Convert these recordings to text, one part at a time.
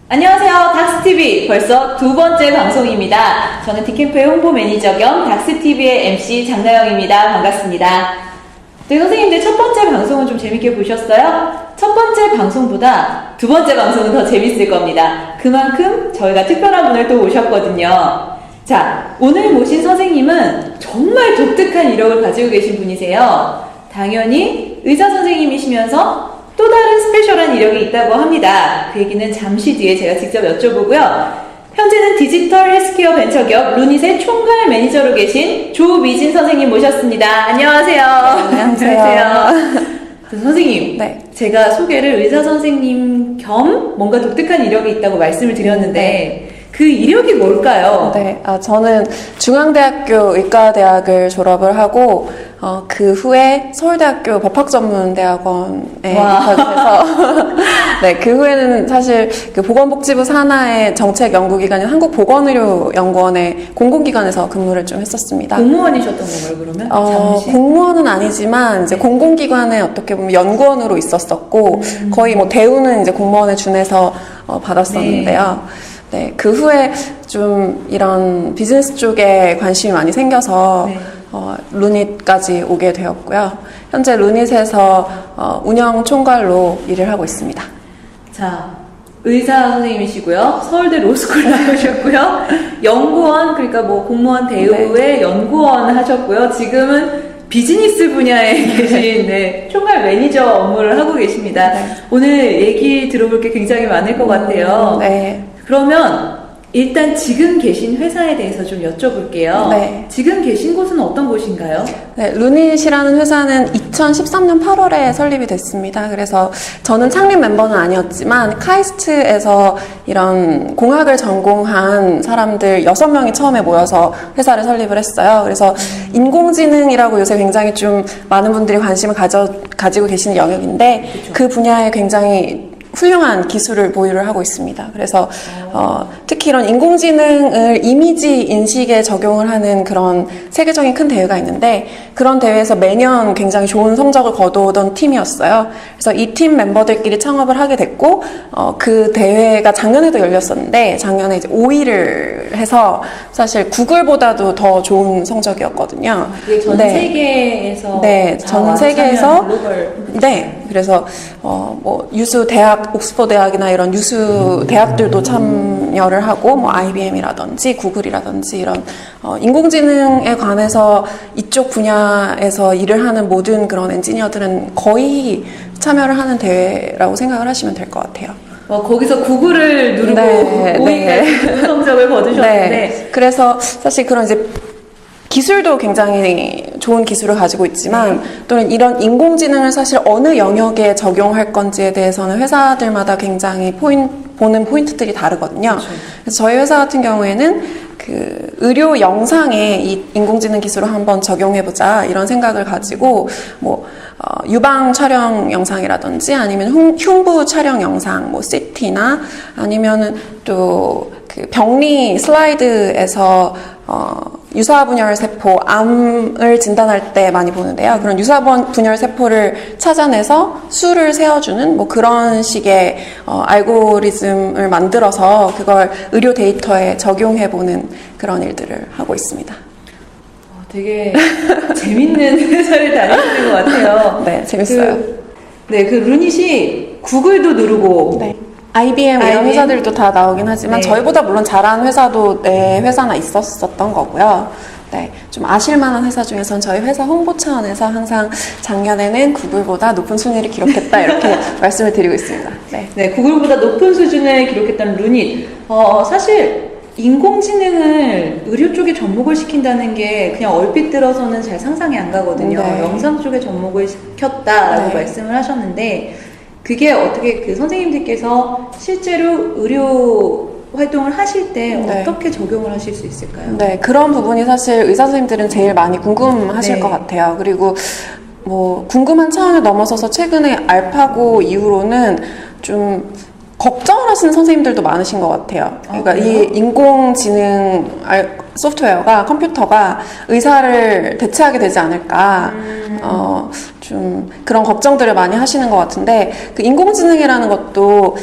안녕하세요. 닥스TV 벌써 두 번째 방송입니다. 저는 디캠프의 홍보 매니저 겸 닥스TV의 MC 장나영입니다. 반갑습니다. 네, 선생님들 첫 번째 방송은 좀 재밌게 보셨어요? 첫 번째 방송보다 두 번째 방송은 더 재밌을 겁니다. 그만큼 저희가 특별한 분을 또 오셨거든요. 자, 오늘 모신 선생님은 정말 독특한 이력을 가지고 계신 분이세요. 당연히 의사 선생님이시면서 또 다른 스페셜한 이력이 있다고 합니다. 그 얘기는 잠시 뒤에 제가 직접 여쭤보고요. 현재는 디지털 헬스케어 벤처기업 루닛의 총괄 매니저로 계신 조미진 선생님 모셨습니다. 안녕하세요. 네, 안녕하세요. 선생님, 네. 제가 소개를 의사 선생님 겸 뭔가 독특한 이력이 있다고 말씀을 드렸는데 그 이력이 뭘까요? 네, 저는 중앙대학교 의과대학을 졸업을 하고 그 후에 서울대학교 법학전문대학원에 입학해서 네, 그 후에는 사실 그 보건복지부 산하의 정책연구기관인 한국보건의료연구원의 공공기관에서 근무를 좀 했었습니다. 공무원이셨던 건가요, 그러면? 잠시? 공무원은 아니지만 이제 공공기관에 어떻게 보면 연구원으로 있었었고 거의 뭐 대우는 이제 공무원에 준해서 받았었는데요. 네, 그 후에 좀 이런 비즈니스 쪽에 관심이 많이 생겨서 네. 루닛까지 오게 되었고요. 현재 루닛에서 운영 총괄로 일을 하고 있습니다. 자, 의사 선생님이시고요. 서울대 로스쿨 나오셨고요. 연구원, 그러니까 뭐 공무원 대우의 네. 연구원 하셨고요. 지금은 비즈니스 분야에 계신 네, 총괄 매니저 업무를 하고 계십니다. 네. 오늘 얘기 들어볼 게 굉장히 많을 것 같아요. 네. 그러면 일단 지금 계신 회사에 대해서 좀 여쭤볼게요. 네. 지금 계신 곳은 어떤 곳인가요? 네, 루닛이라는 회사는 2013년 8월에 설립이 됐습니다. 그래서 저는 창립 멤버는 아니었지만 카이스트에서 이런 공학을 전공한 사람들 6명이 처음에 모여서 회사를 설립을 했어요. 그래서 인공지능이라고 요새 굉장히 좀 많은 분들이 관심을 가지고 계시는 영역인데 그쵸. 그 분야에 굉장히 훌륭한 기술을 보유를 하고 있습니다. 그래서 특히 이런 인공지능을 이미지 인식에 적용을 하는 그런 세계적인 큰 대회가 있는데 그런 대회에서 매년 굉장히 좋은 성적을 거두던 팀이었어요. 그래서 이 팀 멤버들끼리 창업을 하게 됐고 그 대회가 작년에도 열렸었는데 작년에 이제 5위를 해서 사실 구글보다도 더 좋은 성적이었거든요. 그게 전 세계에서 네, 전 세계에서 글로벌 네, 그래서 뭐 유수 대학, 옥스퍼드 대학이나 이런 유수 대학들도 참여를 하고 뭐 IBM이라든지 구글이라든지 이런 인공지능에 관해서 이쪽 분야에서 일을 하는 모든 그런 엔지니어들은 거의 참여를 하는 대회라고 생각을 하시면 될 것 같아요. 거기서 구글을 누르고 네, 5위까지 좋은 성적을 거두셨는데 네, 그래서 사실 그런 이제 기술도 굉장히 좋은 기술을 가지고 있지만 또는 이런 인공지능을 사실 어느 영역에 적용할 건지에 대해서는 회사들마다 굉장히 보는 포인트들이 다르거든요. 그렇죠. 그래서 저희 회사 같은 경우에는 그 의료 영상에 이 인공지능 기술을 한번 적용해보자 이런 생각을 가지고 뭐 유방 촬영 영상이라든지 아니면 흉부 촬영 영상, 뭐 CT나 아니면은 또 그 병리 슬라이드에서 유사분열 세포, 암을 진단할 때 많이 보는데요. 그런 유사분열 세포를 찾아내서 수를 세어주는 뭐 그런 식의 알고리즘을 만들어서 그걸 의료 데이터에 적용해보는 그런 일들을 하고 있습니다. 되게 재밌는 회사를 다니시는 것 같아요. 네, 재밌어요. 그 루닛이 구글도 누르고 네. IBM 이런 IBM? 회사들도 다 나오긴 하지만 네. 저희보다 물론 잘하는 회사도 내 회사나 있었었던 거고요. 네, 좀 아실만한 회사 중에선 저희 회사 홍보 차원에서 항상 작년에는 구글보다 높은 순위를 기록했다 이렇게 말씀을 드리고 있습니다. 네. 네, 구글보다 높은 수준을 기록했다는 루닛. 사실 인공지능을 의료 쪽에 접목을 시킨다는 게 그냥 얼핏 들어서는 잘 상상이 안 가거든요. 네. 영상 쪽에 접목을 시켰다라고 네. 말씀을 하셨는데 그게 어떻게 그 선생님들께서 실제로 의료 활동을 하실 때 네. 어떻게 적용을 하실 수 있을까요? 네, 그런 부분이 사실 의사 선생님들은 제일 많이 궁금하실 네. 것 같아요. 그리고 뭐 궁금한 차원을 넘어서서 최근에 알파고 이후로는 좀 걱정을 하시는 선생님들도 많으신 것 같아요. 그러니까 이 인공지능 소프트웨어가 컴퓨터가 의사를 대체하게 되지 않을까. 좀 그런 걱정들을 많이 하시는 것 같은데, 그 인공지능이라는 것도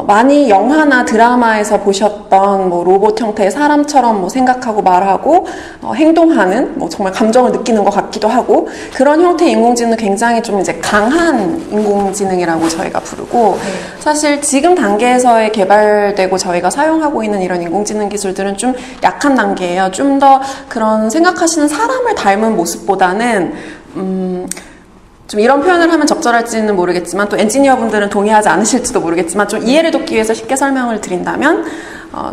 많이 영화나 드라마에서 보셨던 뭐 로봇 형태의 사람처럼 뭐 생각하고 말하고 행동하는, 뭐 정말 감정을 느끼는 것 같기도 하고, 그런 형태의 인공지능은 굉장히 좀 이제 강한 인공지능이라고 저희가 부르고, 사실 지금 단계에서의 개발되고 저희가 사용하고 있는 이런 인공지능 기술들은 좀 약한 단계예요. 좀 더 그런 생각하시는 사람을 닮은 모습보다는 좀 이런 표현을 하면 적절할지는 모르겠지만, 또 엔지니어분들은 동의하지 않으실지도 모르겠지만, 좀 이해를 돕기 위해서 쉽게 설명을 드린다면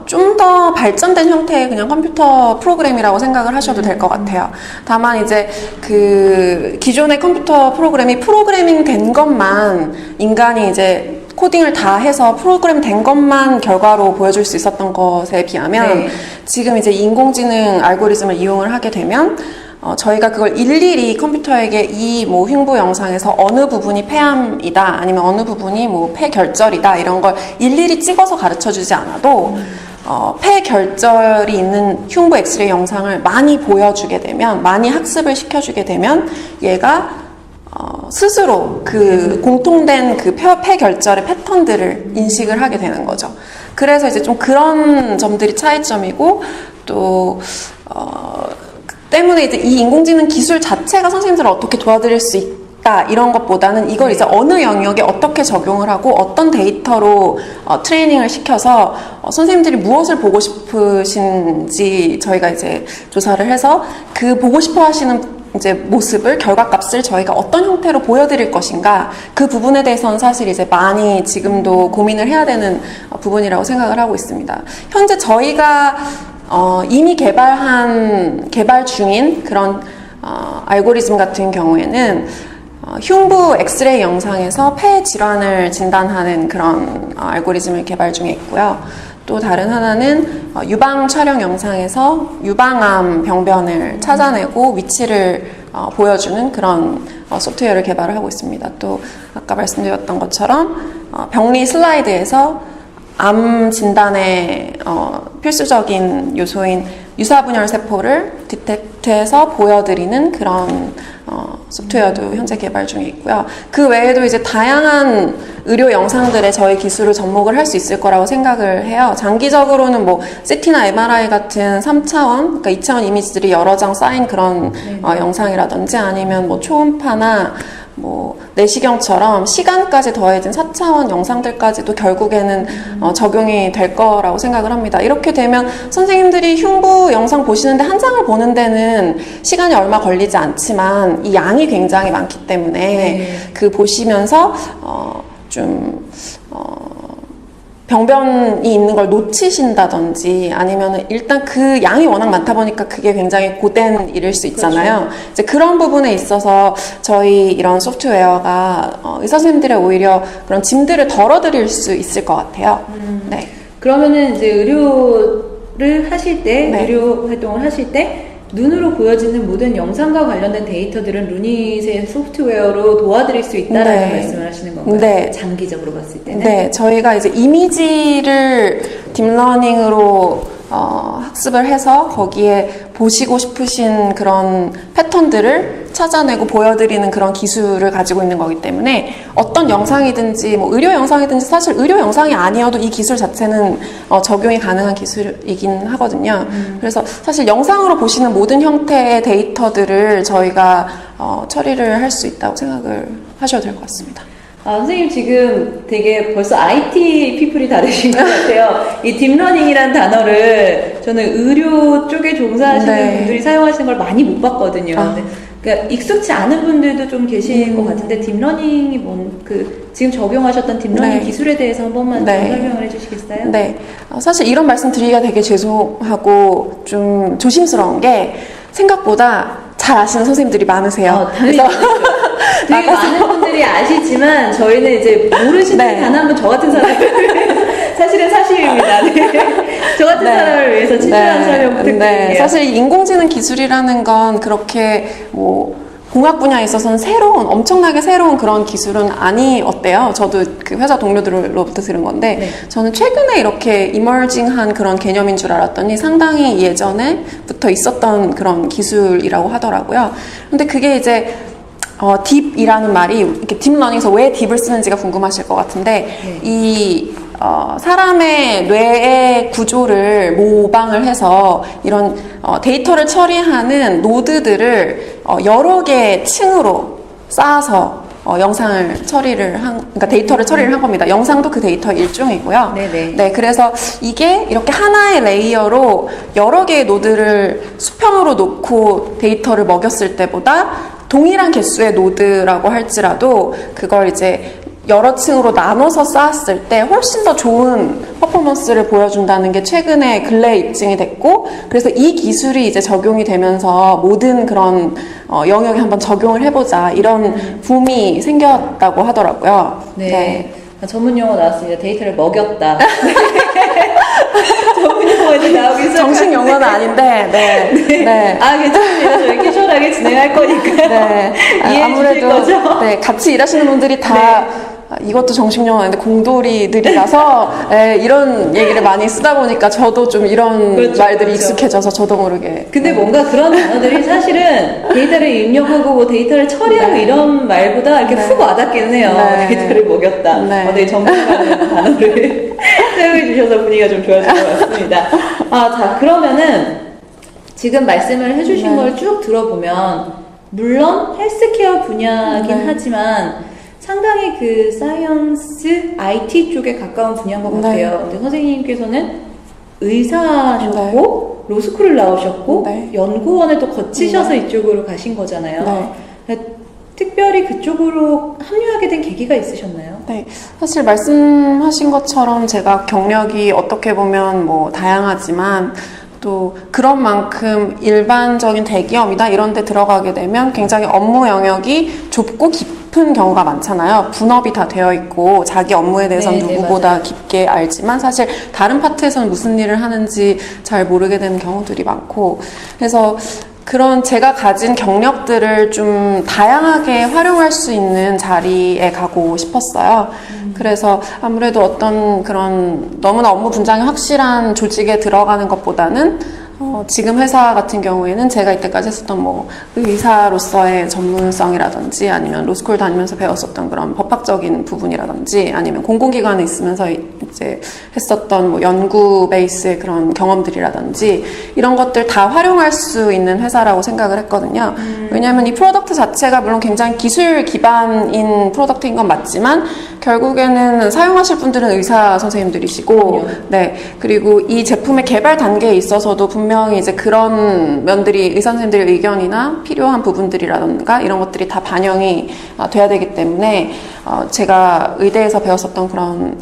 좀 더 발전된 형태의 그냥 컴퓨터 프로그램이라고 생각을 하셔도 될 것 같아요. 다만 이제 그 기존의 컴퓨터 프로그램이 프로그래밍 된 것만, 인간이 이제 코딩을 다 해서 프로그램 된 것만 결과로 보여줄 수 있었던 것에 비하면, 지금 이제 인공지능 알고리즘을 이용을 하게 되면 저희가 그걸 일일이 컴퓨터에게 이 뭐 흉부 영상에서 어느 부분이 폐암이다, 아니면 어느 부분이 뭐 폐결절이다, 이런 걸 일일이 찍어서 가르쳐 주지 않아도 폐결절이 있는 흉부 엑스레이 영상을 많이 보여주게 되면, 많이 학습을 시켜주게 되면 얘가 스스로 그 공통된 그 폐결절의 패턴들을 인식을 하게 되는 거죠. 그래서 이제 좀 그런 점들이 차이점이고, 또 때문에 이제 이 인공지능 기술 자체가 선생님들을 어떻게 도와드릴 수 있다, 이런 것보다는 이걸 이제 어느 영역에 어떻게 적용을 하고 어떤 데이터로 트레이닝을 시켜서 선생님들이 무엇을 보고 싶으신지 저희가 이제 조사를 해서 그 보고 싶어 하시는 이제 모습을, 결과값을 저희가 어떤 형태로 보여드릴 것인가, 그 부분에 대해서는 사실 이제 많이 지금도 고민을 해야 되는 부분이라고 생각을 하고 있습니다. 현재 저희가 이미 개발 중인 그런 알고리즘 같은 경우에는 흉부 엑스레이 영상에서 폐 질환을 진단하는 그런 알고리즘을 개발 중에 있고요. 또 다른 하나는 유방 촬영 영상에서 유방암 병변을 찾아내고 위치를 보여주는 그런 소프트웨어를 개발을 하고 있습니다. 또 아까 말씀드렸던 것처럼 병리 슬라이드에서 암 진단의 필수적인 요소인 유사분열 세포를 디텍트해서 보여드리는 그런 소프트웨어도 현재 개발 중에 있고요. 그 외에도 이제 다양한 의료 영상들에 저희 기술을 접목을 할 수 있을 거라고 생각을 해요. 장기적으로는 뭐 CT나 MRI 같은 3차원, 그러니까 2차원 이미지들이 여러 장 쌓인 그런 영상이라든지, 아니면 뭐 초음파나 뭐 내시경처럼 시간까지 더해진 4차원 영상들까지도 결국에는 적용이 될 거라고 생각을 합니다. 이렇게 되면 선생님들이 흉부 영상 보시는데 한 장을 보는 데는 시간이 얼마 걸리지 않지만 이 양이 굉장히 많기 때문에 그 보시면서 병변이 있는 걸 놓치신다든지, 아니면 일단 그 양이 워낙 많다 보니까 그게 굉장히 고된 일일 수 있잖아요. 그렇죠. 이제 그런 부분에 있어서 저희 이런 소프트웨어가 의사 선생님들의 오히려 그런 짐들을 덜어드릴 수 있을 것 같아요. 네. 그러면은 이제 의료를 하실 때, 의료 활동을 하실 때 눈으로 보여지는 모든 영상과 관련된 데이터들은 루닛의 소프트웨어로 도와드릴 수 있다라는 말씀을 하시는 건가요? 네. 장기적으로 봤을 때는? 네, 저희가 이제 이미지를 딥러닝으로 학습을 해서 거기에 보시고 싶으신 그런 패턴들을 찾아내고 보여드리는 그런 기술을 가지고 있는 거기 때문에 어떤 영상이든지 뭐 의료 영상이든지, 사실 의료 영상이 아니어도 이 기술 자체는 적용이 가능한 기술이긴 하거든요. 그래서 사실 영상으로 보시는 모든 형태의 데이터들을 저희가 처리를 할 수 있다고 생각을 하셔도 될 것 같습니다. 선생님 지금 되게 벌써 IT 피플이 다 되신 것 같아요. 이 딥러닝이라는 단어를 저는 의료 쪽에 종사하시는 분들이 사용하시는 걸 많이 못 봤거든요. 그러니까 익숙치 않은 분들도 좀 계신 것 같은데, 딥러닝이 지금 적용하셨던 딥러닝 기술에 대해서 한 번만 좀 설명을 해주시겠어요? 네. 사실 이런 말씀 드리기가 되게 죄송하고 좀 조심스러운 게, 생각보다 잘 아시는 선생님들이 많으세요. 당연히 되게 많은 분들이 아시지만 저희는 이제 모르시는 단 한 분, 저 같은 사람을 사실은 사실입니다. 저 같은 사람을 위해서 친절한 설명 부탁드릴게요. 사실 인공지능 기술이라는 건 그렇게 뭐 공학 분야에 있어서는 엄청나게 새로운 그런 기술은 아니었대요. 저도 그 회사 동료들로부터 들은 건데, 저는 최근에 이렇게 이머징한 그런 개념인 줄 알았더니 상당히 예전에부터 있었던 그런 기술이라고 하더라고요. 근데 그게 이제 딥이라는 말이 이렇게 딥러닝에서 왜 딥을 쓰는지가 궁금하실 것 같은데 네. 이 사람의 뇌의 구조를 모방을 해서 이런 데이터를 처리하는 노드들을 여러 개의 층으로 쌓아서 영상을 그러니까 데이터를 처리를 한 겁니다. 영상도 그 데이터 일종이고요. 네네. 네, 그래서 이게 이렇게 하나의 레이어로 여러 개의 노드를 수평으로 놓고 데이터를 먹였을 때보다 동일한 개수의 노드라고 할지라도 그걸 이제 여러 층으로 나눠서 쌓았을 때 훨씬 더 좋은 퍼포먼스를 보여준다는 게 최근에 근래에 입증이 됐고, 그래서 이 기술이 이제 적용이 되면서 모든 그런 영역에 한번 적용을 해보자 이런 붐이 생겼다고 하더라고요. 네. 전문 용어 나왔습니다. 데이터를 먹였다. 전문 용어 이제 나오기 시작합니다. 정식 용어는 아닌데, 네. 아, 괜찮습니다. 저희 캐주얼하게 진행할 거니까요. 네. 이해해 주실 거죠? 네, 같이 일하시는 분들이 다 이것도 정식 용어인데 공돌이들이라서 이런 얘기를 많이 쓰다 보니까 저도 좀 이런 그렇죠, 말들이 그렇죠. 익숙해져서 저도 모르게. 근데 뭔가 그런 단어들이 사실은 데이터를 입력하고 뭐 데이터를 처리하고 이런 말보다 이렇게 훅 와닿기는 해요. 네. 데이터를 먹였다. 네. 되게 전문가는 단어를 사용해 주셔서 분위기가 좀 좋아진 것 같습니다. 자, 그러면은 지금 말씀을 해주신 걸 쭉 들어보면 물론 헬스케어 분야긴 하지만 상당히 그 사이언스, IT 쪽에 가까운 분야인 것 같아요. 근데 선생님께서는 의사셨고 로스쿨을 나오셨고 연구원을 또 거치셔서 이쪽으로 가신 거잖아요. 특별히 그쪽으로 합류하게 된 계기가 있으셨나요? 네, 사실 말씀하신 것처럼 제가 경력이 어떻게 보면 뭐 다양하지만 또 그런 만큼 일반적인 대기업이다 이런 데 들어가게 되면 굉장히 업무 영역이 좁고 깊은 경우가 많잖아요. 분업이 다 되어 있고 자기 업무에 대해서는 누구보다 깊게 알지만 사실 다른 파트에서는 무슨 일을 하는지 잘 모르게 되는 경우들이 많고, 그래서 그런 제가 가진 경력들을 좀 다양하게 활용할 수 있는 자리에 가고 싶었어요. 그래서 아무래도 어떤 그런 너무나 업무 분장이 확실한 조직에 들어가는 것보다는 지금 회사 같은 경우에는 제가 이때까지 했었던 뭐 의사로서의 전문성이라든지 아니면 로스쿨 다니면서 배웠었던 그런 법학적인 부분이라든지 아니면 공공기관에 있으면서 이제 했었던 뭐 연구 베이스의 그런 경험들이라든지 이런 것들 다 활용할 수 있는 회사라고 생각을 했거든요. 왜냐하면 이 프로덕트 자체가 물론 굉장히 기술 기반인 프로덕트인 건 맞지만 결국에는 사용하실 분들은 의사 선생님들이시고, 네, 그리고 이 제품의 개발 단계에 있어서도 분명히 이제 그런 면들이 의사 선생님들의 의견이나 필요한 부분들이라던가 이런 것들이 다 반영이 돼야 되기 때문에 제가 의대에서 배웠었던 그런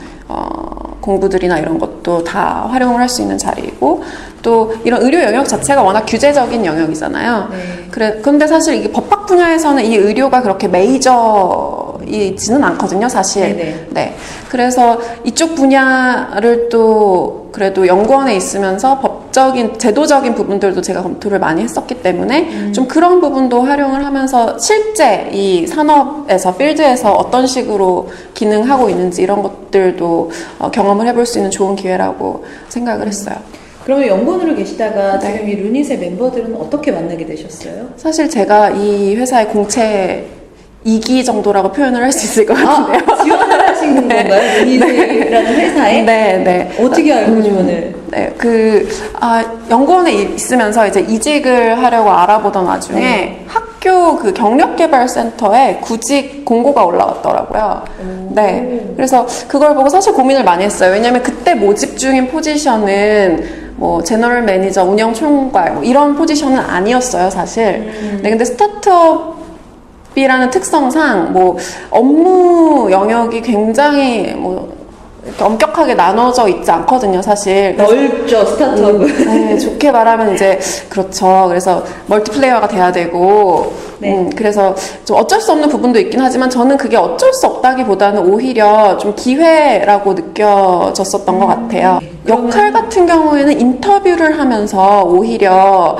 공부들이나 이런 것도 다 활용을 할 수 있는 자리이고, 또 이런 의료 영역 자체가 워낙 규제적인 영역이잖아요. 그런데 사실 이게 법학 분야에서는 이 의료가 그렇게 메이저이지는 않거든요, 사실. 네. 그래서 이쪽 분야를 또 그래도 연구원에 있으면서 법적인, 제도적인 부분들도 제가 검토를 많이 했었기 때문에 좀 그런 부분도 활용을 하면서 실제 이 산업에서, 필드에서 어떤 식으로 기능하고 있는지 이런 것들도 경험을 해볼 수 있는 좋은 기회라고 생각을 했어요. 그러면 연구원으로 계시다가 지금 이 루닛의 멤버들은 어떻게 만나게 되셨어요? 사실 제가 이 회사의 공채 2기 정도라고 표현을 할 수 있을 것 같은데요. 지원을 하신 건가요? 루닛이라는 회사에? 네. 어떻게 알고 지원을? 네, 연구원에 있으면서 이제 이직을 하려고 알아보던 와중에 학교 그 경력개발센터에 구직 공고가 올라왔더라고요. 네. 그래서 그걸 보고 사실 고민을 많이 했어요. 왜냐면 그때 모집 중인 포지션은 뭐 제너럴 매니저, 운영 총괄 뭐 이런 포지션은 아니었어요, 사실. 네, 근데 스타트업이라는 특성상 뭐 업무 영역이 굉장히 뭐 이렇게 엄격하게 나눠져 있지 않거든요, 사실. 넓죠, 스타트업은. 네, 좋게 말하면 이제 그렇죠. 그래서 멀티플레이어가 돼야 되고, 그래서 좀 어쩔 수 없는 부분도 있긴 하지만 저는 그게 어쩔 수 없다기보다는 오히려 좀 기회라고 느껴졌었던 것 같아요. 역할 같은 경우에는 인터뷰를 하면서 오히려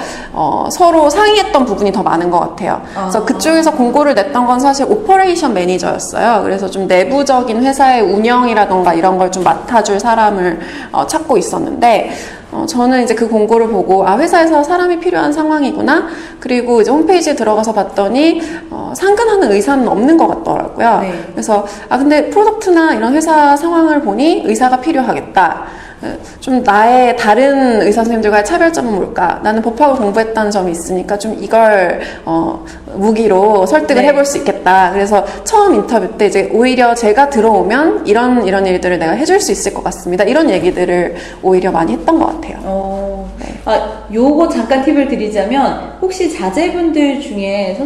서로 상의했던 부분이 더 많은 것 같아요. 그래서 그쪽에서 공고를 냈던 건 사실 오퍼레이션 매니저였어요. 그래서 좀 내부적인 회사의 운영이라던가 이런 걸 좀 맡아줄 사람을 찾고 있었는데, 저는 이제 그 공고를 보고, 회사에서 사람이 필요한 상황이구나. 그리고 이제 홈페이지에 들어가서 봤더니, 상근하는 의사는 없는 것 같더라고요. 네. 그래서, 근데 프로덕트나 이런 회사 상황을 보니 의사가 필요하겠다. 좀 나의 다른 의사 선생님들과의 차별점은 뭘까? 나는 법학을 공부했다는 점이 있으니까 좀 이걸 무기로 설득을 네. 해볼 수 있겠다. 그래서 처음 인터뷰 때 이제 오히려 제가 들어오면 이런 일들을 내가 해줄 수 있을 것 같습니다. 이런 얘기들을 오히려 많이 했던 것 같아요. 네. 요거 잠깐 팁을 드리자면, 혹시 자제분들 중에,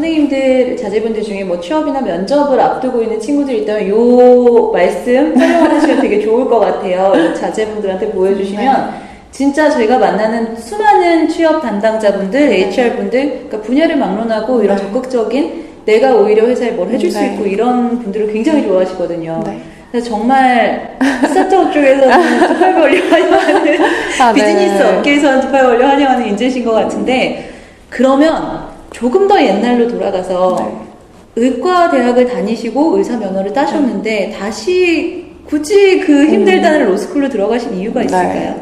자제분들 중에 뭐 취업이나 면접을 앞두고 있는 친구들이 있다면, 요 말씀 활용하시면 되게 좋을 것 같아요. 요 자제분들한테 보여주시면, 진짜 저희가 만나는 수많은 취업 담당자분들, HR분들, 그러니까 분야를 막론하고 이런 적극적인 내가 오히려 회사에 뭘 해줄 수 있고 이런 분들을 굉장히 좋아하시거든요. 그래서 정말 스타트업 쪽에서는 두 팔 벌려 환영하는 비즈니스 업계에서는 두 팔 벌려 환영하는 인재신 것 같은데, 그러면 조금 더 옛날로 돌아가서 의과 대학을 다니시고 의사 면허를 따셨는데 다시 굳이 그 힘들다는 로스쿨로 들어가신 이유가 있을까요?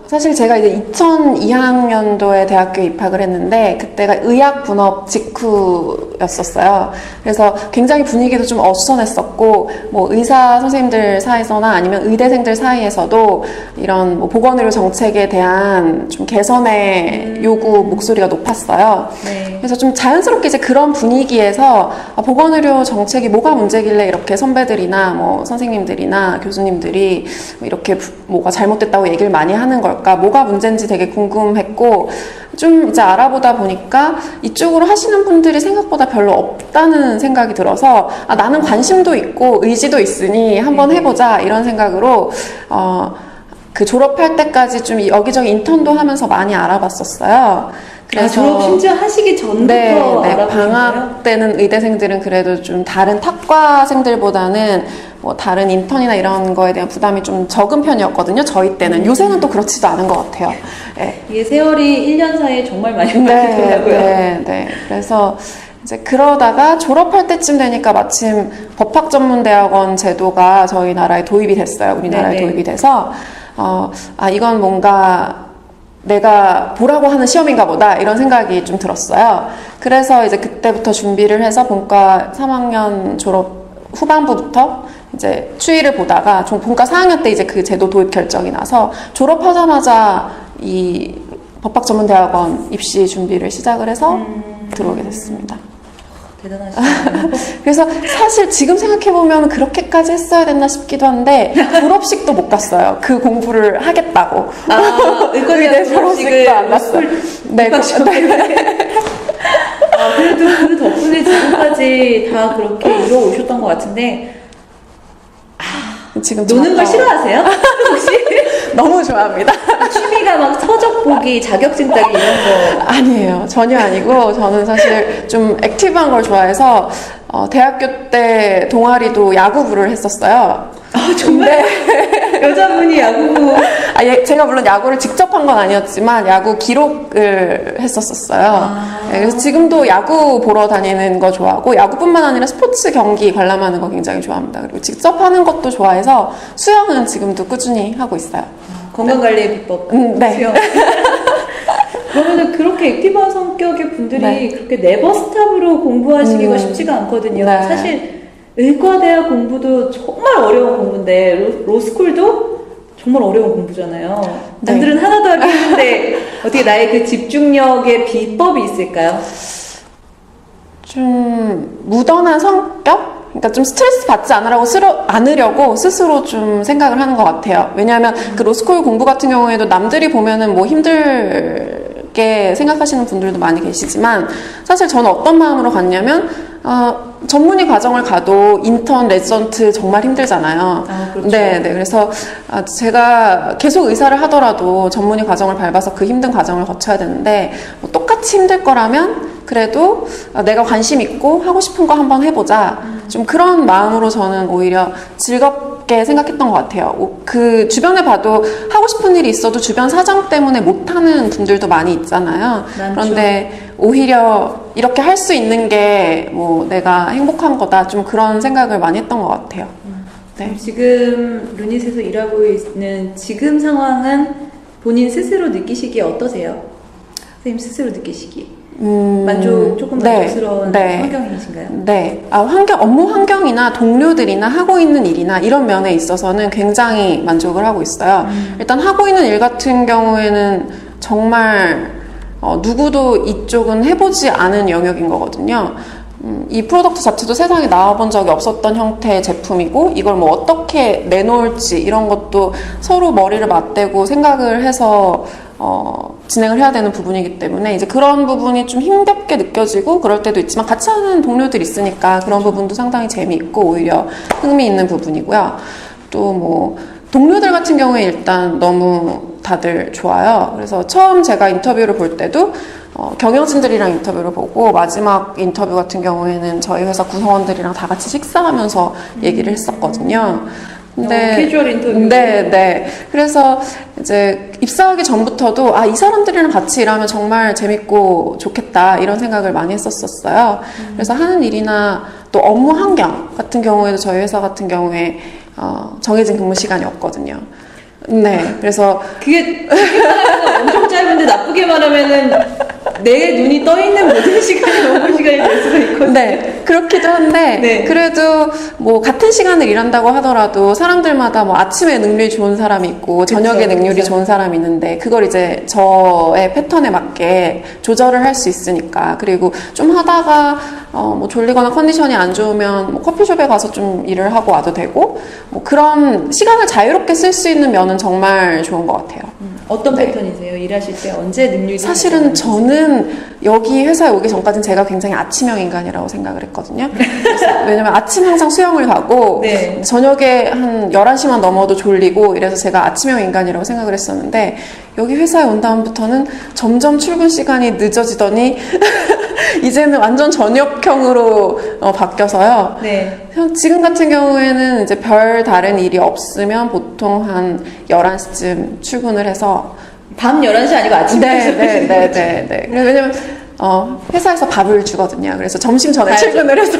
사실 제가 이제 2002학년도에 대학교에 입학을 했는데 그때가 의학 분업 직후였었어요. 그래서 굉장히 분위기도 좀 어수선했었고, 뭐 의사 선생님들 사이에서나 아니면 의대생들 사이에서도 이런 뭐 보건의료 정책에 대한 좀 개선의 요구 목소리가 높았어요. 네. 그래서 좀 자연스럽게 이제 그런 분위기에서 보건의료 정책이 뭐가 문제길래 이렇게 선배들이나 뭐 선생님들이나 교수님들이 이렇게 뭐가 잘못됐다고 얘기를 많이 하는 걸까? 뭐가 문제인지 되게 궁금했고, 좀 이제 알아보다 보니까 이쪽으로 하시는 분들이 생각보다 별로 없다는 생각이 들어서, 나는 관심도 있고 의지도 있으니 한번 해보자 이런 생각으로 그 졸업할 때까지 좀 여기저기 인턴도 하면서 많이 알아봤었어요. 그래서 졸업 심지어 하시기 전부터 알아보신 방학 거예요? 때는 의대생들은 그래도 좀 다른 탁과생들보다는 뭐 다른 인턴이나 이런 거에 대한 부담이 좀 적은 편이었거든요. 저희 때는. 요새는 또 그렇지도 않은 것 같아요. 네. 이게 세월이 1년 사이에 정말 많이 바뀌더라고요. 네. 그래서 이제 그러다가 졸업할 때쯤 되니까 마침 법학전문대학원 제도가 저희 나라에 도입이 됐어요. 우리나라에 도입이 돼서 이건 뭔가 내가 보라고 하는 시험인가 보다 이런 생각이 좀 들었어요. 그래서 이제 그때부터 준비를 해서 본과 3학년 졸업 후반부부터 이제 추이를 보다가 본과 4학년 때 이제 그 제도 도입 결정이 나서 졸업하자마자 이 법학전문대학원 입시 준비를 시작을 해서 들어오게 됐습니다. 대단하시네요. 그래서 사실 지금 생각해보면 그렇게까지 했어야 됐나 싶기도 한데 졸업식도 못 갔어요. 그 공부를 하겠다고. 의과대학 졸업식도 안 갔어요. 그래도 그 덕분에 지금까지 다 그렇게 이뤄오셨던 것 같은데, 지금 노는 걸 싫어하세요? 혹시? 너무 좋아합니다. 취미가 막 서적 보기, 자격증 따기 이런 거. 아니에요. 전혀 아니고 저는 사실 좀 액티브한 걸 좋아해서 대학교 때 동아리도 야구부를 했었어요. 정말? 여자분이 야구부. 제가 물론 야구를 직접 한 건 아니었지만 야구 기록을 했었어요. 네, 그래서 지금도 야구 보러 다니는 거 좋아하고, 야구뿐만 아니라 스포츠 경기 관람하는 거 굉장히 좋아합니다. 그리고 직접 하는 것도 좋아해서 수영은 지금도 꾸준히 하고 있어요. 건강관리의 비법. 네. 수영. 그러면은 그렇게 액티브한 성격의 분들이 그렇게 네버스탑으로 공부하시기가 쉽지가 않거든요. 네. 사실 의과대학 공부도 정말 어려운 공부인데 로스쿨도 정말 어려운 공부잖아요. 남들은 하나도 하기 힘든데 어떻게 나의 그 집중력의 비법이 있을까요? 좀 무던한 성격? 그러니까 좀 스트레스 받지 않으려고 스스로 좀 생각을 하는 것 같아요. 왜냐하면 그 로스쿨 공부 같은 경우에도 남들이 보면은 뭐 힘들게 생각하시는 분들도 많이 계시지만, 사실 저는 어떤 마음으로 갔냐면 전문의 과정을 가도 인턴, 레지던트 정말 힘들잖아요. 그렇죠. 네. 그래서 제가 계속 의사를 하더라도 전문의 과정을 밟아서 그 힘든 과정을 거쳐야 되는데, 뭐 똑같이 힘들 거라면 그래도 내가 관심 있고 하고 싶은 거 한번 해보자. 좀 그런 마음으로 저는 오히려 즐겁게 생각했던 것 같아요. 그 주변에 봐도 하고 싶은 일이 있어도 주변 사정 때문에 못하는 분들도 많이 있잖아요. 많죠. 그런데 오히려 이렇게 할 수 있는 게 뭐 내가 행복한 거다. 좀 그런 생각을 많이 했던 것 같아요. 네. 지금 루닛에서 일하고 있는 지금 상황은 본인 스스로 느끼시기에 어떠세요? 선생님 스스로 느끼시기에 조금 네, 만족스러운 네. 환경이신가요? 네. 업무 환경이나 동료들이나 하고 있는 일이나 이런 면에 있어서는 굉장히 만족을 하고 있어요. 일단 하고 있는 일 같은 경우에는 정말 누구도 이쪽은 해보지 않은 영역인 거거든요. 이 프로덕트 자체도 세상에 나와본 적이 없었던 형태의 제품이고 이걸 뭐 어떻게 내놓을지 이런 것도 서로 머리를 맞대고 생각을 해서 진행을 해야 되는 부분이기 때문에 이제 그런 부분이 좀 힘겹게 느껴지고 그럴 때도 있지만 같이 하는 동료들이 있으니까 그런 부분도 상당히 재미있고 오히려 흥미있는 부분이고요. 또 뭐 동료들 같은 경우에 일단 너무 다들 좋아요. 그래서 처음 제가 인터뷰를 볼 때도 경영진들이랑 인터뷰를 보고 마지막 인터뷰 같은 경우에는 저희 회사 구성원들이랑 다 같이 식사하면서 얘기를 했었거든요. 캐주얼 인터뷰. 네. 그래서 이제 입사하기 전부터도 이 사람들이랑 같이 일하면 정말 재밌고 좋겠다 이런 생각을 많이 했었어요. 그래서 하는 일이나 또 업무 환경 같은 경우에도 저희 회사 같은 경우에 정해진 근무 시간이 없거든요. 네, 그래서 그게 엄청 짧은데 나쁘게 말하면은 내 눈이 떠 있는 모든 시간이 업무 시간이 될 수가 있거든요. 네, 그렇기도 한데 네. 그래도 뭐 같은 시간을 일한다고 하더라도 사람들마다 뭐 아침에 능률이 좋은 사람이 있고 저녁에 능률이 그쵸. 좋은 사람이 있는데 그걸 이제 저의 패턴에 맞게 조절을 할 수 있으니까 그리고 좀 하다가 뭐 졸리거나 컨디션이 안 좋으면 뭐 커피숍에 가서 좀 일을 하고 와도 되고 뭐 그런 시간을 자유롭게 쓸 수 있는 면은 정말 좋은 것 같아요. 어떤 네. 패턴이세요? 일하실 때 언제 능률이 사실은 저는 여기 회사에 오기 전까지는 제가 굉장히 아침형 인간이라고 생각을 했거든요. 그래서 왜냐면 아침 항상 수영을 가고 네. 저녁에 한 11시만 넘어도 졸리고 이래서 제가 아침형 인간이라고 생각을 했었는데 여기 회사에 온 다음부터는 점점 출근 시간이 늦어지더니 이제는 완전 저녁형으로 바뀌어서요. 네. 지금 같은 경우에는 이제 별 다른 일이 없으면 보통 한 11시쯤 출근을 해서 밤 11시 아니고 아침 11시. 네. 왜냐면 회사에서 밥을 주거든요. 그래서 점심 전에 가야죠. 출근을 해서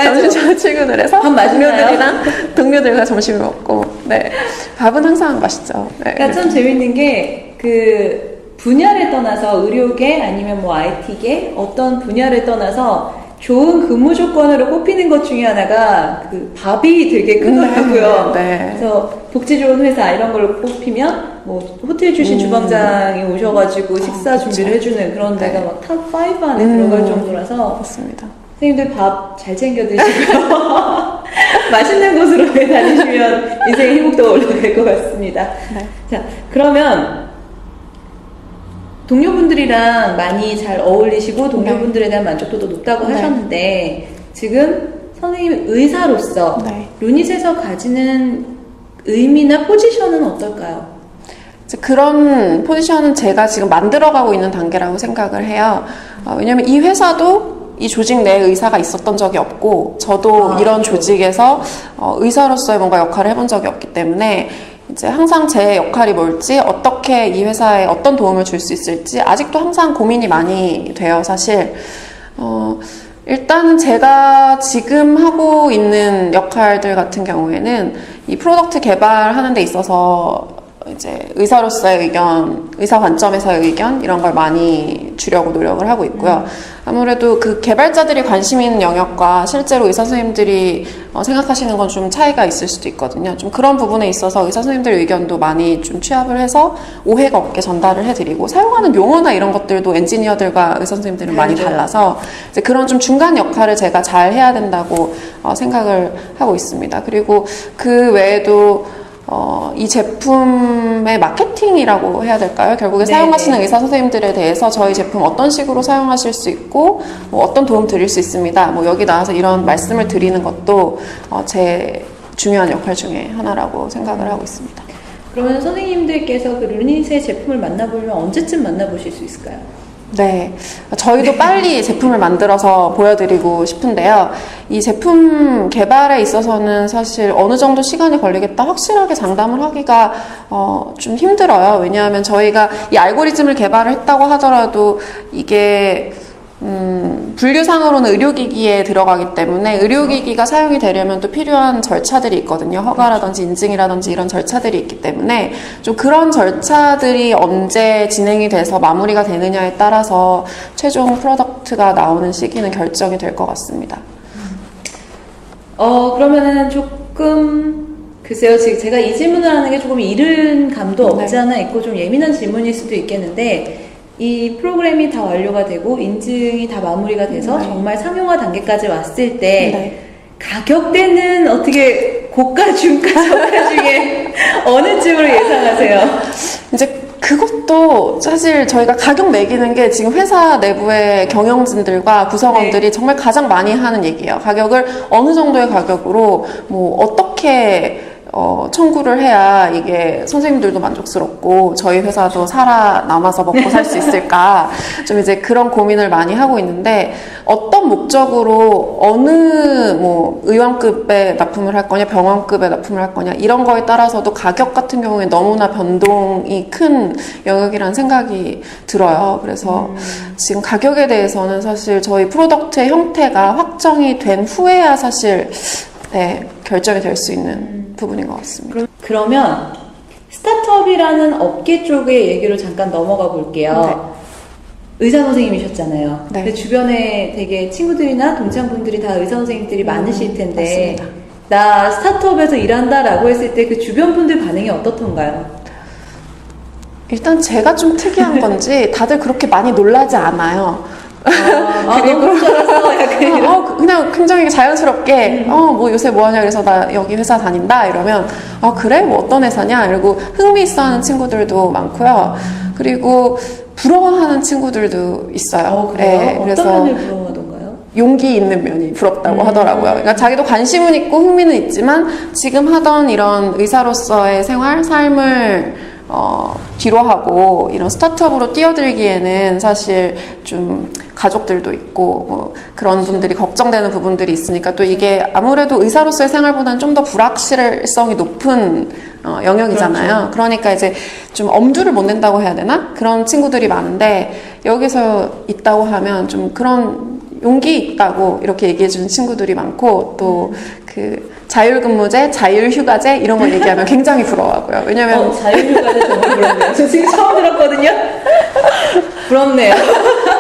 점심 전에 출근을 해서 밥 맛있나요? 동료들과 점심을 먹고 네 밥은 항상 맛있죠. 네. 그러니까 참 재밌는 게 그 분야를 떠나서 의료계 아니면 뭐 IT계 어떤 분야를 떠나서 좋은 근무 조건으로 꼽히는 것 중에 하나가 그 밥이 되게 크더라고요. 네. 그래서 복지 좋은 회사 이런 걸로 꼽히면 뭐 호텔 출신 주방장이 오셔가지고 식사 준비를 해주는 그런 데가 막 탑 5 안에 들어갈 정도라서 맞습니다. 선생님들 밥 잘 챙겨 드시고요. 맛있는 곳으로 다니시면 인생의 행복도가 올라갈 것 같습니다. 네. 자, 그러면 동료분들이랑 많이 잘 어울리시고 동료분들에 대한 만족도도 높다고 네. 하셨는데 지금 선생님 의사로서 네. 루닛에서 가지는 의미나 포지션은 어떨까요? 이제 그런 포지션은 제가 지금 만들어가고 있는 단계라고 생각을 해요. 왜냐면 이 회사도 이 조직 내에 의사가 있었던 적이 없고 저도 이런 조직에서 의사로서의 뭔가 역할을 해본 적이 없기 때문에 이제 항상 제 역할이 뭘지 어떻게 이 회사에 어떤 도움을 줄 수 있을지 아직도 항상 고민이 많이 돼요. 사실 일단은 제가 지금 하고 있는 역할들 같은 경우에는 이 프로덕트 개발하는 데 있어서 이제 의사로서의 의견, 의사 관점에서의 의견 이런 걸 많이 주려고 노력을 하고 있고요. 아무래도 그 개발자들이 관심 있는 영역과 실제로 의사 선생님들이 생각하시는 건 좀 차이가 있을 수도 있거든요. 좀 그런 부분에 있어서 의사 선생님들의 의견도 많이 좀 취합을 해서 오해가 없게 전달을 해드리고 사용하는 용어나 이런 것들도 엔지니어들과 의사 선생님들은 많이 달라서 이제 그런 좀 중간 역할을 제가 잘 해야 된다고 생각을 하고 있습니다. 그리고 그 외에도 이 제품의 마케팅이라고 해야 될까요? 결국에 네, 사용하시는 의사 선생님들에 대해서 저희 제품 어떤 식으로 사용하실 수 있고 뭐 어떤 도움 드릴 수 있습니다. 뭐 여기 나와서 이런 말씀을 드리는 것도 제 중요한 역할 중에 하나라고 생각을 하고 있습니다. 그러면 선생님들께서 그 루닛의 제품을 만나보려면 언제쯤 만나보실 수 있을까요? 네, 저희도 빨리 제품을 만들어서 보여드리고 싶은데요. 이 제품 개발에 있어서는 사실 어느 정도 시간이 걸리겠다 확실하게 장담을 하기가 좀 힘들어요. 왜냐하면 저희가 이 알고리즘을 개발을 했다고 하더라도 이게 분류상으로는 의료기기에 들어가기 때문에 의료기기가 사용이 되려면 또 필요한 절차들이 있거든요. 허가라든지 인증이라든지 이런 절차들이 있기 때문에 좀 그런 절차들이 언제 진행이 돼서 마무리가 되느냐에 따라서 최종 프로덕트가 나오는 시기는 결정이 될 것 같습니다. 그러면은 조금, 글쎄요, 지금 제가 이 질문을 하는 게 조금 이른 감도 없지 않아 있고 좀 예민한 질문일 수도 있겠는데, 이 프로그램이 다 완료가 되고 인증이 다 마무리가 돼서 정말 상용화 단계까지 왔을 때 가격대는 어떻게 고가, 중가, 저가 중에 어느 쯤으로 예상하세요? 이제 그것도 사실 저희가 가격 매기는 게 지금 회사 내부의 경영진들과 구성원들이 정말 가장 많이 하는 얘기예요. 가격을 어느 정도의 가격으로 뭐 어떻게 청구를 해야 이게 선생님들도 만족스럽고 저희 회사도 살아남아서 먹고 살 수 있을까 좀 이제 그런 고민을 많이 하고 있는데 어떤 목적으로 어느 뭐 의원급의 납품을 할 거냐 병원급의 납품을 할 거냐 이런 거에 따라서도 가격 같은 경우에 너무나 변동이 큰 영역이라는 생각이 들어요. 그래서 지금 가격에 대해서는 사실 저희 프로덕트의 형태가 확정이 된 후에야 사실 결정이 될 수 있는 부분인 것 같습니다. 그러면 스타트업이라는 업계 쪽의 얘기로 잠깐 넘어가 볼게요. 의사 선생님이셨잖아요. 네. 근데 주변에 되게 친구들이나 동창분들이 다 의사 선생님들이 많으실 텐데 맞습니다. 나 스타트업에서 일한다라고 했을 때 그 주변 분들 반응이 어떻던가요? 일단 제가 좀 특이한 건지 다들 그렇게 많이 놀라지 않아요. 너무 잘했어. 약간 이런. 그냥 굉장히 자연스럽게 뭐 요새 뭐 하냐 그래서 나 여기 회사 다닌다 이러면 그래? 뭐 어떤 회사냐? 이러고 흥미 있어 하는 친구들도 많고요. 그리고 부러워하는 친구들도 있어요. 그래요? 그래서 어떤 면을 부러워하던가요? 용기 있는 면이 부럽다고 하더라고요. 그러니까 자기도 관심은 있고 흥미는 있지만 지금 하던 이런 의사로서의 생활, 삶을 뒤로 하고 이런 스타트업으로 뛰어들기에는 사실 좀 가족들도 있고 뭐 그런 분들이 걱정되는 부분들이 있으니까 또 이게 아무래도 의사로서의 생활보다는 좀 더 불확실성이 높은 영역이잖아요. 그렇죠. 그러니까 이제 좀 엄두를 못 낸다고 해야 되나? 그런 친구들이 많은데 여기서 있다고 하면 좀 그런 용기 있다고 이렇게 얘기해 주는 친구들이 많고 또 그 자율근무제, 자율휴가제 이런 거 얘기하면 굉장히 부러워하고요. 왜냐면 자율휴가제 정말 부럽네요. 저 지금 처음 들었거든요. 부럽네요.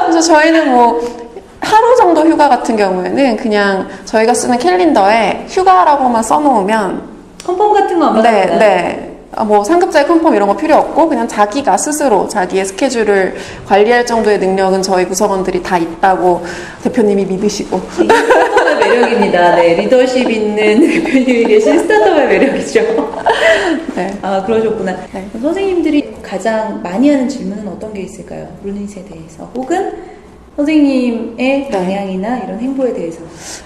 그래서 저희는 뭐 하루 정도 휴가 같은 경우에는 그냥 저희가 쓰는 캘린더에 휴가라고만 써놓으면 컨펌 같은 거 안 받아요? 네. 뭐 상급자의 컨펌 이런 거 필요 없고 그냥 자기가 스스로 자기의 스케줄을 관리할 정도의 능력은 저희 구성원들이 다 있다고 대표님이 믿으시고 이게 스타트업의 매력입니다. 네, 리더십 있는 대표님이 계신 스타트업의 매력이죠. 네. 그러셨구나. 네. 그럼 선생님들이 가장 많이 하는 질문은 어떤 게 있을까요? 루닛에 대해서 혹은 선생님의 방향이나 이런 행보에 대해서.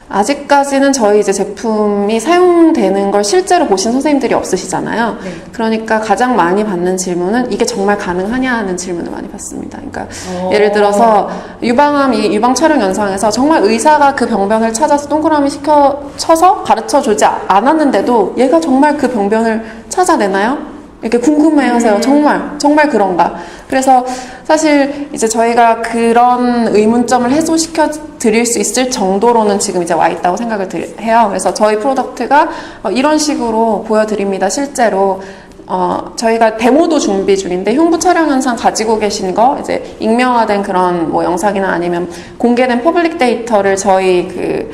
아직까지는 저희 이제 제품이 사용되는 걸 실제로 보신 선생님들이 없으시잖아요. 네. 그러니까 가장 많이 받는 질문은 이게 정말 가능하냐 하는 질문을 많이 받습니다. 그러니까 예를 들어서 유방 촬영 영상에서 정말 의사가 그 병변을 찾아서 동그라미 쳐서 가르쳐 주지 않았는데도 얘가 정말 그 병변을 찾아내나요? 이렇게 궁금해하세요. 정말 그런가? 그래서 사실 이제 저희가 그런 의문점을 해소시켜 드릴 수 있을 정도로는 지금 이제 와 있다고 생각을 해요. 그래서 저희 프로덕트가 이런 식으로 보여드립니다. 실제로 저희가 데모도 준비 중인데 흉부 촬영 현상 가지고 계신 거 이제 익명화된 그런 뭐 영상이나 아니면 공개된 퍼블릭 데이터를 저희 그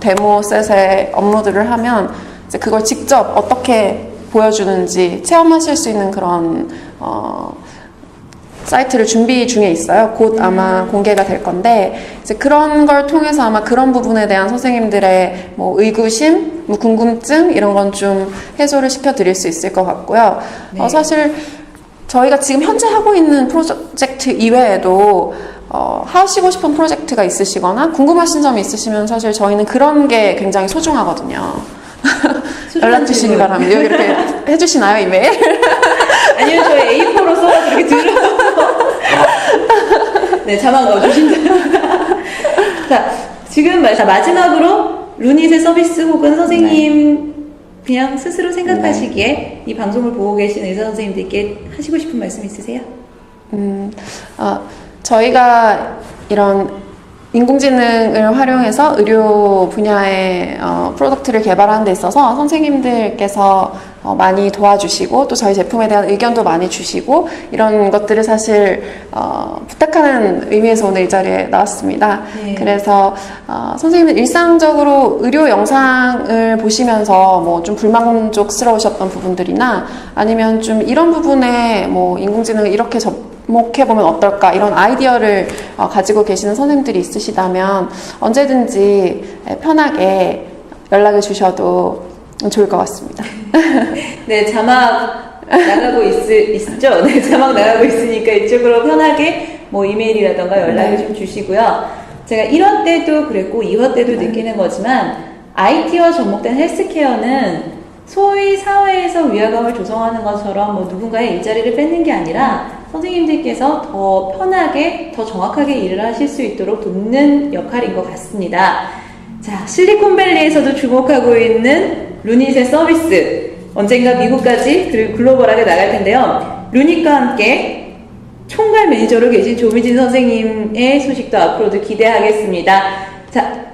데모 셋에 업로드를 하면 이제 그걸 직접 어떻게 보여주는지 체험하실 수 있는 그런 사이트를 준비 중에 있어요. 곧 아마 공개가 될 건데 이제 그런 걸 통해서 아마 그런 부분에 대한 선생님들의 뭐 의구심, 뭐 궁금증 이런 건 좀 해소를 시켜드릴 수 있을 것 같고요. 네. 사실 저희가 지금 현재 하고 있는 프로젝트 이외에도 하시고 싶은 프로젝트가 있으시거나 궁금하신 점이 있으시면 사실 저희는 그런 게 굉장히 소중하거든요. 연락 주시기 바랍니다. 여기 이렇게 해주시나요, 이메일? 아니면 저희 A4로 써서 이렇게 들어서 네, 자막 넣어주신다. 자, 지금 마지막으로 루닛의 서비스 혹은 선생님 그냥 스스로 생각하시기에 이 방송을 보고 계신 의사 선생님들께 하시고 싶은 말씀 있으세요? 저희가 이런 인공지능을 활용해서 의료 분야의 프로덕트를 개발하는 데 있어서 선생님들께서 많이 도와주시고 또 저희 제품에 대한 의견도 많이 주시고 이런 것들을 사실 부탁하는 의미에서 오늘 이 자리에 나왔습니다. 네. 그래서 선생님은 일상적으로 의료 영상을 보시면서 뭐 좀 불만족스러우셨던 부분들이나 아니면 좀 이런 부분에 뭐 인공지능을 이렇게 접목해보면 어떨까 이런 아이디어를 가지고 계시는 선생님들이 있으시다면 언제든지 편하게 연락을 주셔도 좋을 것 같습니다. 네, 자막 나가고 있죠? 네, 자막 나가고 있으니까 이쪽으로 편하게 뭐 이메일이라던가 연락을 좀 주시고요. 제가 1화 때도 그랬고 2화 때도 느끼는 거지만 IT와 접목된 헬스케어는 소위 사회에서 위화감을 조성하는 것처럼 뭐 누군가의 일자리를 뺏는 게 아니라 선생님들께서 더 편하게, 더 정확하게 일을 하실 수 있도록 돕는 역할인 것 같습니다. 자, 실리콘밸리에서도 주목하고 있는 루닛의 서비스. 언젠가 미국까지 그리고 글로벌하게 나갈 텐데요. 루닛과 함께 총괄 매니저로 계신 조미진 선생님의 소식도 앞으로도 기대하겠습니다. 자,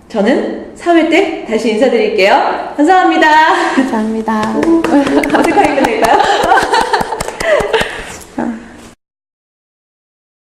저는 3회 때 다시 인사드릴게요. 감사합니다. 감사합니다.